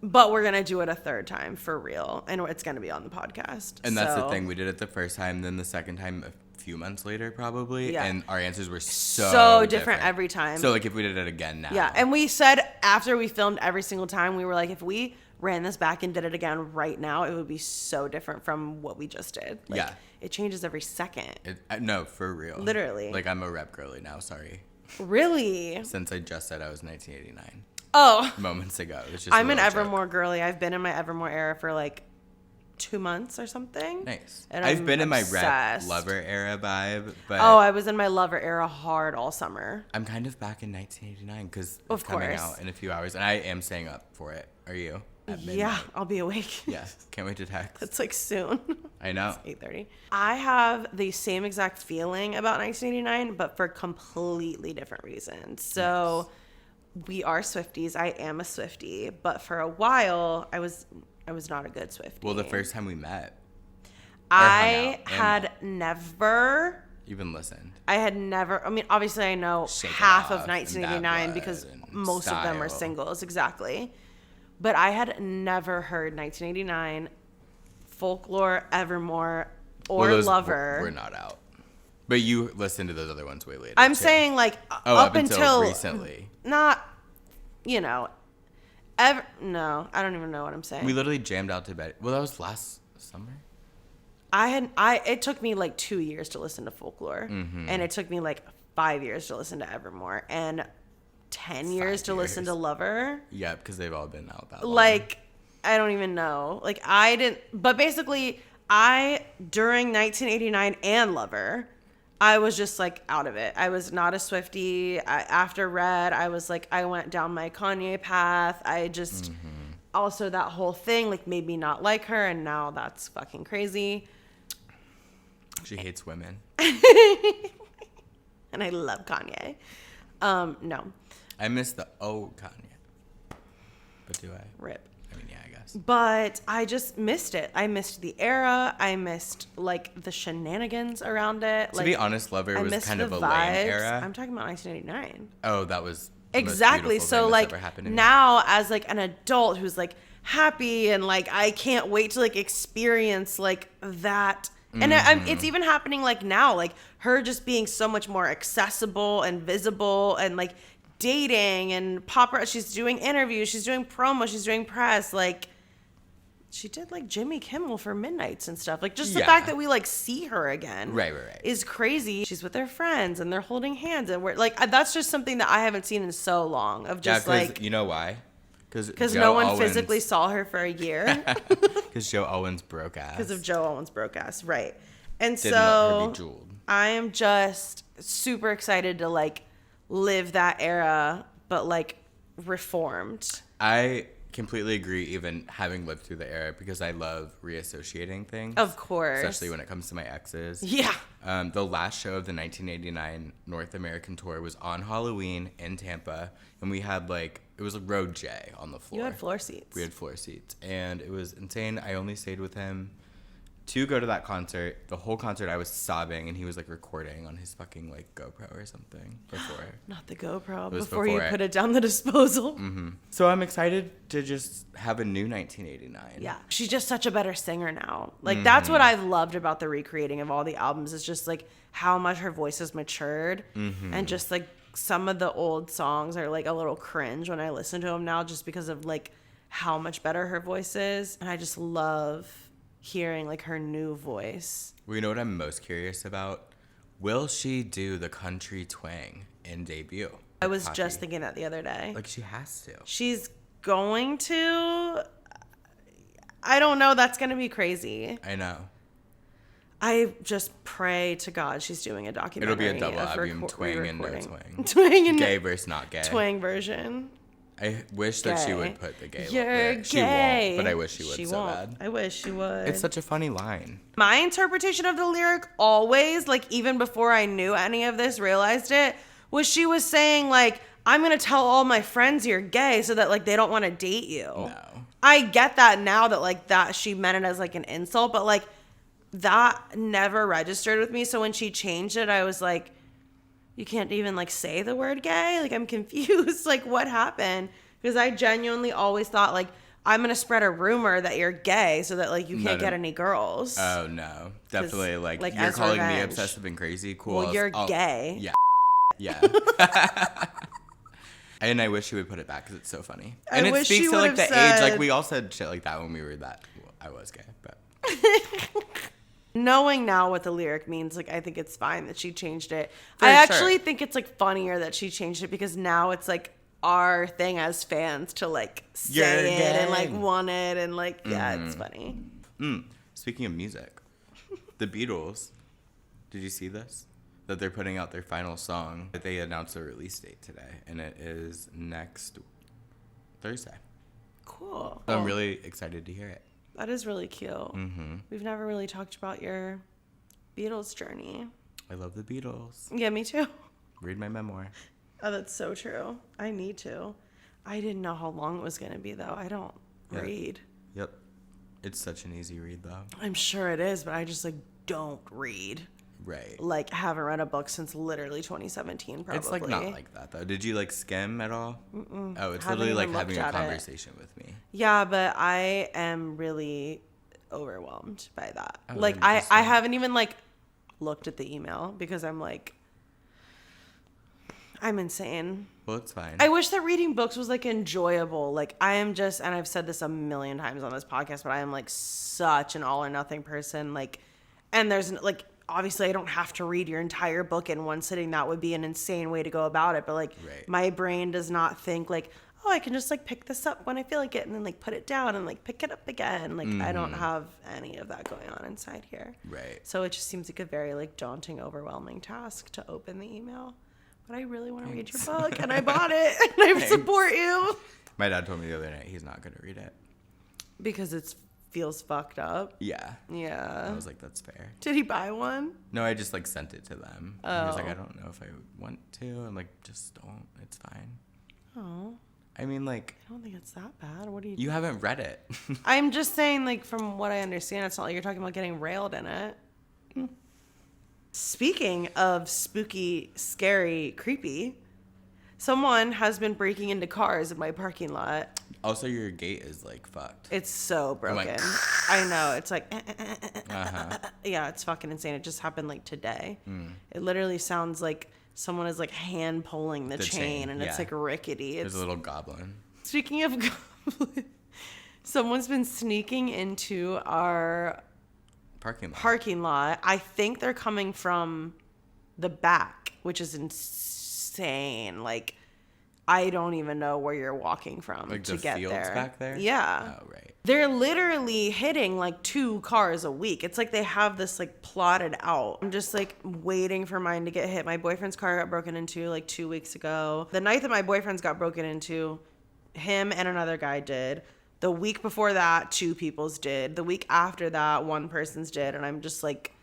But we're going to do it a third time for real. And it's going to be on the podcast. And that's the thing. We did it the first time, then the second time a few months later probably. Yeah. And our answers were so different every time. So like if we did it again now. Yeah. And we said after we filmed every single time, we were like, if we ran this back and did it again right now, it would be so different from what we just did. Like, yeah. It changes every second. No, for real. Literally. Like I'm a rep girly now, sorry. Really? Since I just said I was 1989. Oh. Moments ago. It was just I'm an joke. Evermore girly. I've been in my Evermore era for like 2 months or something. Nice. And I've I'm been in my obsessed. rep lover era vibe, but I was in my lover era hard all summer. I'm kind of back in 1989 because it's Of coming course. out in a few hours, and I am staying up for it. Are you? At midnight? Yeah, I'll be awake. Yeah, can't wait to text. It's like soon. I know. 8:30. I have the same exact feeling about 1989, but for completely different reasons. So we are Swifties. I am a Swiftie, but for a while I was not a good Swiftie. Well, the first time we met, I hung out had never even listened. I had never, I mean, obviously I know Shake It half Off of and 1989 Bad because Blood and most of them are Style. singles, exactly. But I had never heard 1989, Folklore, Evermore, or Well, those Lover. We're not out. But you listened to those other ones way later. I'm too. saying like up until recently. Not, no, I don't even know what I'm saying. We literally jammed out to bed. Well, that was last summer. It took me like 2 years to listen to Folklore, Mm-hmm. and it took me like 5 years to listen to Evermore, and 10 years to listen to Lover. Yeah, because they've all been out that long. Like, I don't even know. Like, but basically, during 1989 and Lover, I was just like out of it. I was not a Swiftie. After Red, I was like, I went down my Kanye path. I just, also that whole thing like made me not like her, and now that's fucking crazy. She hates women. And I love Kanye. No. I miss the old Kanye. But do I? Rip. I mean, yeah, I guess. But I just missed it. I missed the era. I missed like the shenanigans around it. To be honest, Lover I was missed kind the of a vibes. lame era. I'm talking about 1989. Oh, that was the most Exactly. beautiful So thing that's like ever happened to me. now as like an adult who's like happy and like I can't wait to like experience like that. And it's even happening like now, like her just being so much more accessible and visible and like dating and she's doing interviews, she's doing promo, she's doing press, like she did like Jimmy Kimmel for Midnights and stuff. Like just the Yeah. fact that we like see her again Right. is crazy. She's with her friends and they're holding hands and we're like, that's just something that I haven't seen in so long of just Yeah, like, you know why? because no one physically saw her for a year Because Joe Owens broke ass. because of Joe Owens broke ass. Right. And Didn't let her so be jeweled. I am just super excited to like live that era, but like reformed. I completely agree, even having lived through the era, because I love reassociating things. Of course. Especially when it comes to my exes. Yeah. The last show of the 1989 North American tour was on Halloween in Tampa, and we had it was a Road J on the floor. You had floor seats. We had floor seats, and it was insane. I only stayed with him to go to that concert. The whole concert I was sobbing, and he was like recording on his fucking like GoPro or something before. Not the GoPro. It was Before you before put it down the disposal. So I'm excited to just have a new 1989. Yeah. She's just such a better singer now. Like, that's what I've loved about the recreating of all the albums is just, like, how much her voice has matured. And just, like, some of the old songs are, like, a little cringe when I listen to them now just because of, like, how much better her voice is. And I just love hearing, like, her new voice. Well, you know what I'm most curious about? Will she do the country twang in debut? I was Poppy? just thinking that the other day. Like, she has to. She's going to. I don't know. That's going to be crazy. I know. I just pray to God she's doing a documentary. It'll be a double of album, twang and no re-recording. twang. Twang and Gay versus not gay. twang version. I wish that she Gay. would put the gay You're lyric. She gay. won't, but I wish she would She so won't. bad. I wish she would. It's such a funny line. My interpretation of the lyric always, like even before I knew any of this, realized it, was she was saying like, I'm going to tell all my friends you're gay so that like they don't want to date you. No. I get that now that like that she meant it as like an insult, but like that never registered with me. So when she changed it, I was like, you can't even like say the word gay. Like I'm confused. Like what happened? Because I genuinely always thought like, I'm going to spread a rumor that you're gay so that like you can't get any girls. Oh, no. Definitely. Like you're as calling me revenge. obsessive and crazy. Cool. Well, you're I'll- gay. Yeah. Yeah. And I wish she would put it back because it's so funny. I And it wish speaks she to like would've the age. said- Like we all said shit like that when we were that. Well, I was gay, but Knowing now what the lyric means, like I think it's fine that she changed it. For I sure. actually think it's like funnier that she changed it because now it's like our thing as fans to like You're say it and like gay. want it and like yeah, it's funny. Speaking of music, the Beatles. Did you see this? That they're putting out their final song. That they announced the release date today, and it is next Thursday. Cool. So I'm really excited to hear it. That is really cute. We've never really talked about your Beatles journey. I love the Beatles. Yeah, me too. Read my memoir. Oh, that's so true. I need to. I didn't know how long it was going to be, though. I don't Yeah. read. Yep. It's such an easy read, though. I'm sure it is, but I just, like, don't read. Right. Like, haven't read a book since literally 2017, probably. It's like not like that, though. Did you like skim at all? Oh, it's Haven't literally like even having a looked at it. conversation with me. Yeah, but I am really overwhelmed by that. Oh, Like, then I just, haven't even, like, looked at the email because I'm like, I'm insane. Well, it's fine. I wish that reading books was like enjoyable. Like I am just, and I've said this a million times on this podcast, but I am like such an all or nothing person. Like, and there's like, obviously I don't have to read your entire book in one sitting. That would be an insane way to go about it. But like Right. my brain does not think like, oh, I can just like pick this up when I feel like it and then like put it down and like pick it up again. Like I don't have any of that going on inside here. Right. So it just seems like a very like daunting, overwhelming task to open the email. But I really want to read your book, and I bought it, and I support you. My dad told me the other night he's not going to read it. Because it feels fucked up. Yeah. Yeah. I was like, that's fair. Did he buy one? No, I just like sent it to them. And he was like, Oh. I don't know if I want to. I'm like, just don't. It's fine. Oh, I mean, like, I don't think it's that bad. What do you? you haven't read it. I'm just saying, like, from what I understand, it's not like you're talking about getting railed in it. Speaking of spooky, scary, creepy, someone has been breaking into cars in my parking lot. Also, your gate is like fucked. It's so broken. like, I know. It's like, Uh-huh. yeah, it's fucking insane. It just happened like today. It literally sounds like someone is like hand pulling the chain and it's yeah. like rickety. There's It's a little goblin. Speaking of goblin, someone's been sneaking into our parking lot. I think they're coming from the back, which is insane. Like, I don't even know where you're walking from Like to the get fields there. back there? Yeah. Oh, right. They're literally hitting like 2 cars a week. It's like they have this like plotted out. I'm just like waiting for mine to get hit. My boyfriend's car got broken into like 2 weeks ago. The night that my boyfriend's got broken into, him and another guy did. The week before that, 2 people's did. The week after that, 1 person's did. And I'm just like,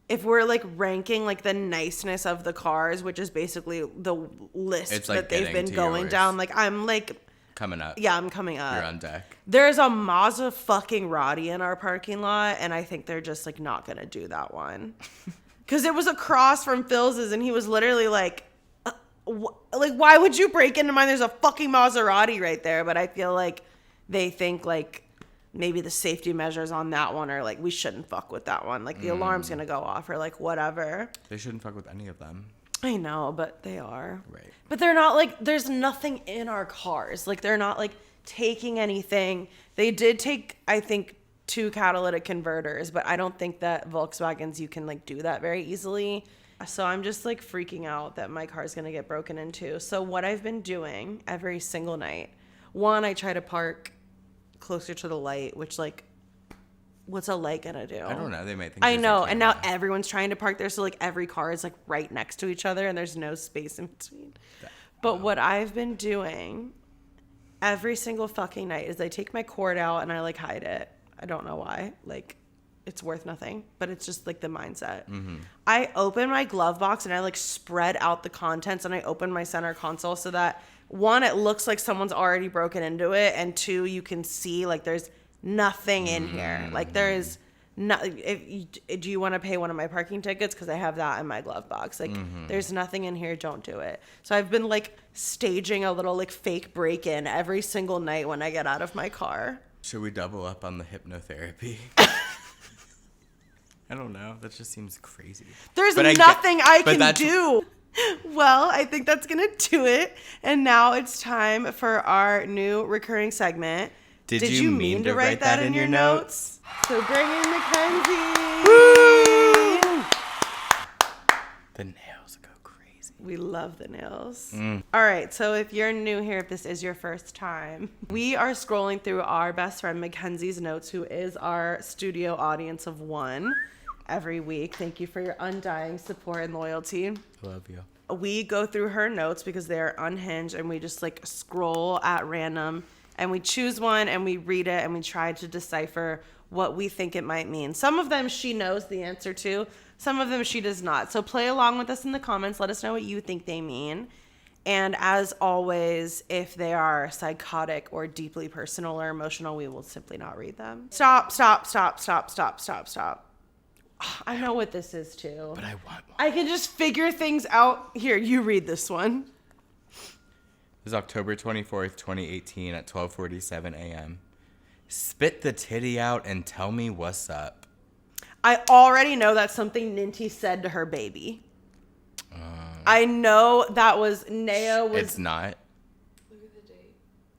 if we're like ranking like the niceness of the cars, which is basically the list It's, like, that they've getting been to going yours. down, like I'm like Coming up. Yeah, I'm coming up. You're on deck. There's a Mazda fucking Roddy in our parking lot, and I think they're just like not gonna do that one. Cause it was across from Phil's, and he was literally like, why would you break into mine? There's a fucking Maserati right there. But I feel like they think like maybe the safety measures on that one are like, we shouldn't fuck with that one. Like the alarm's gonna go off or like whatever. They shouldn't fuck with any of them. I know, but they are. Right. But they're not like, there's nothing in our cars. Like they're not like taking anything. They did take, I think, 2 catalytic converters, but I don't think that Volkswagens, you can like do that very easily. So I'm just like freaking out that my car's going to get broken into. So what I've been doing every single night, one, I try to park closer to the light, which like, what's a light gonna do? I don't know. They might think. I there's a know, and now camera. everyone's trying to park there, so like every car is like right next to each other, and there's no space in between. But what I've been doing every single fucking night is I take my cord out and I like hide it. I don't know why. Like, it's worth nothing, but it's just like the mindset. Mm-hmm. I open my glove box and I like spread out the contents, and I open my center console so that one, it looks like someone's already broken into it, and two, you can see like there's nothing in here. Like there is not. Do you want to pay one of my parking tickets? Because I have that in my glove box. Like there's nothing in here. Don't do it. So I've been like staging a little like fake break-in every single night when I get out of my car. Should we double up on the hypnotherapy? I don't know. That just seems crazy. There's But nothing I but can that's- do. Well, I think that's gonna do it. And now it's time for our new recurring segment. Did you mean to write that in your notes? So bring in Mackenzie. Woo! The nails go crazy. We love the nails. All right, so if you're new here, if this is your first time, we are scrolling through our best friend Mackenzie's notes, who is our studio audience of one every week. Thank you for your undying support and loyalty. Love you. We go through her notes because they're unhinged, and we just like scroll at random, and we choose one and we read it and we try to decipher what we think it might mean. Some of them she knows the answer to, some of them she does not. So play along with us in the comments. Let us know what you think they mean. And as always, if they are psychotic or deeply personal or emotional, we will simply not read them. Stop. I know what this is too. But I want one. I can just figure things out. Here, you read this one. It was October 24th, 2018 at 12:47 a.m. Spit the titty out and tell me what's up. I already know that's something Ninty said to her baby. I know that was Naya was. It's not. Look at the date.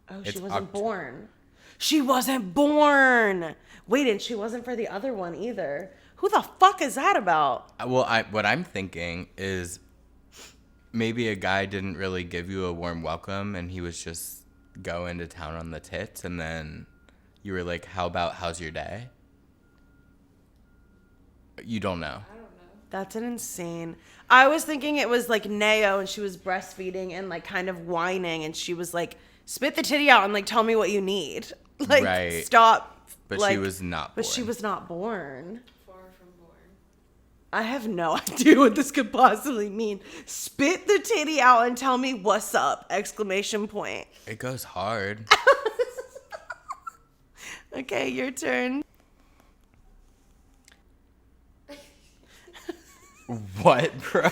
Oh, It's she wasn't born. She wasn't born. Wait, and she wasn't for the other one either. Who the fuck is that about? Well, what I'm thinking is maybe a guy didn't really give you a warm welcome and he was just going to town on the tits, and then you were like, how's your day? You don't know. I don't know. That's an insane. I was thinking it was like Nao, and she was breastfeeding and like kind of whining, and she was like, spit the titty out and like tell me what you need. Like, Right. stop. But like, she was not born. But she was not born. Far from born. I have no idea what this could possibly mean. Spit the titty out and tell me what's up! Exclamation point. It goes hard. Okay, your turn. What, bro?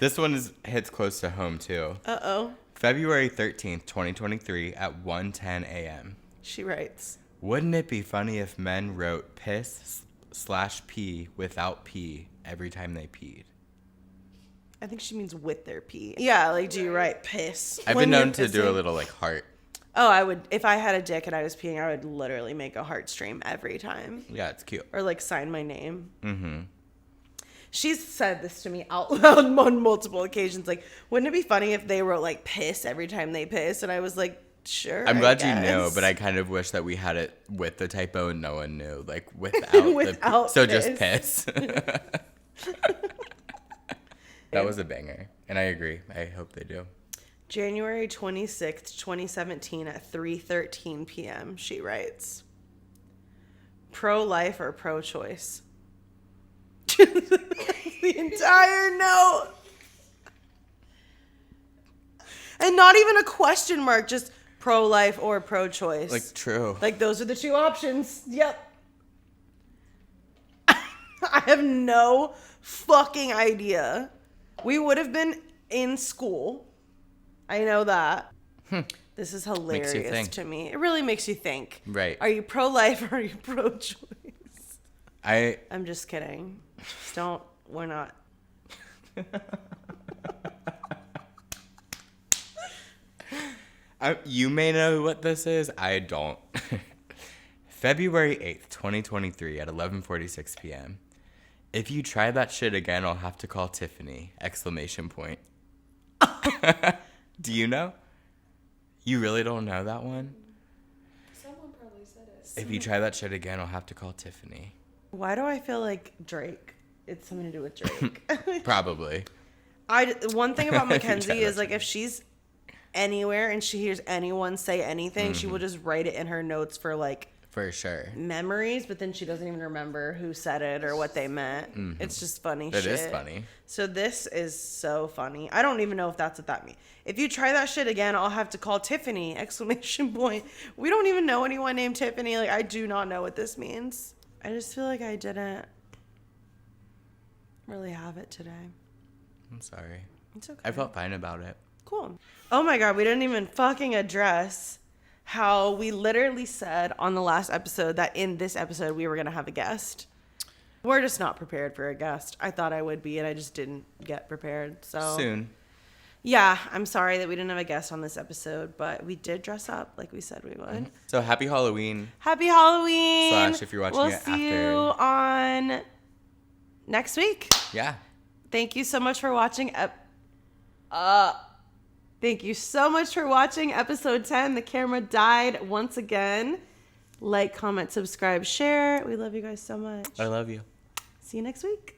This one hits close to home, too. Uh-oh. February 13th, 2023 at 1:10 a.m. She writes. Wouldn't it be funny if men wrote piss/pee without pee every time they peed? I think she means with their pee. Yeah, like, do you write piss? I've when been you're known to do a pissing? little like heart. Oh, I would. If I had a dick and I was peeing, I would literally make a heart stream every time. Yeah, it's cute. Or like sign my name. Mm-hmm. She's said this to me out loud on multiple occasions. Like, wouldn't it be funny if they wrote like piss every time they piss? And I was like, sure. I'm I glad you know, guess. but I kind of wish that we had it with the typo and no one knew. Like without, Without so just piss. piss. That was a banger. And I agree. I hope they do. January 26th, 2017 at 3:13 p.m. She writes, pro-life or pro-choice? The entire note. And not even a question mark, just pro-life or pro-choice. Like, true. Like, those are the two options. Yep. I have no fucking idea. We would have been in school. I know that. This is hilarious to me. It really makes you think. Right. Are you pro-life or are you pro-choice? I'm just kidding. Just don't. We're not. You may know what this is. I don't. February 8th, 2023 at 11:46 p.m. If you try that shit again, I'll have to call Tiffany! Exclamation point. Do you know? You really don't know that one? Someone probably said it. If you try that shit again, I'll have to call Tiffany. Why do I feel like Drake? It's something to do with Drake. Probably. One thing about If you try Mackenzie that is like shit. if she's anywhere and she hears anyone say anything, she will just write it in her notes for like For sure. memories, but then she doesn't even remember who said it or what they meant. It's just funny shit. It is funny. So this is so funny. I don't even know if that's what that means. If you try that shit again, I'll have to call Tiffany! Exclamation point. We don't even know anyone named Tiffany. Like, I do not know what this means. I just feel like I didn't really have it today. I'm sorry. It's okay. I felt fine about it. Cool. Oh my God, we didn't even fucking address how we literally said on the last episode that in this episode we were going to have a guest. We're just not prepared for a guest. I thought I would be, and I just didn't get prepared. So Soon. yeah, I'm sorry that we didn't have a guest on this episode, but we did dress up like we said we would. So happy Halloween. Happy Halloween. / if you're watching we'll it see after. you on next week. Yeah. Thank you so much for watching. Thank you so much for watching episode 10. The camera died once again. Like, comment, subscribe, share. We love you guys so much. I love you. See you next week.